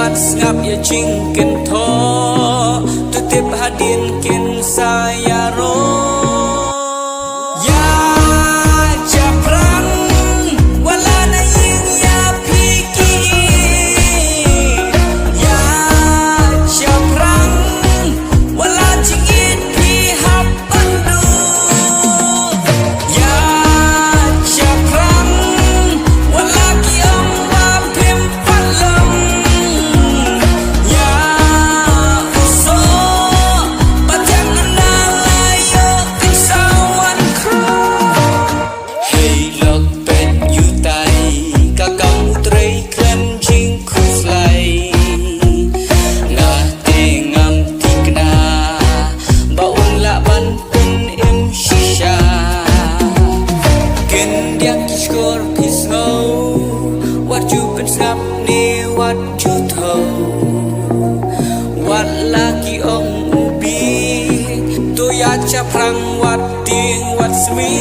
ngát ngap ya jingkin tho tutip hadin kin saya ro ya japrang wala na yin ya piki ya japrang wala jingit pi hapandu ya japrang wala ki wa pim palam ya uso patang na layo kisawan kro hey lok pet yu tai ka kang utrai klan jing khuslai nga te ngam tikna baun la ban pun im shisha ken diak skor pisno what you been snap ni what you told what lucky ong ubi to ya chaprang what ding what's me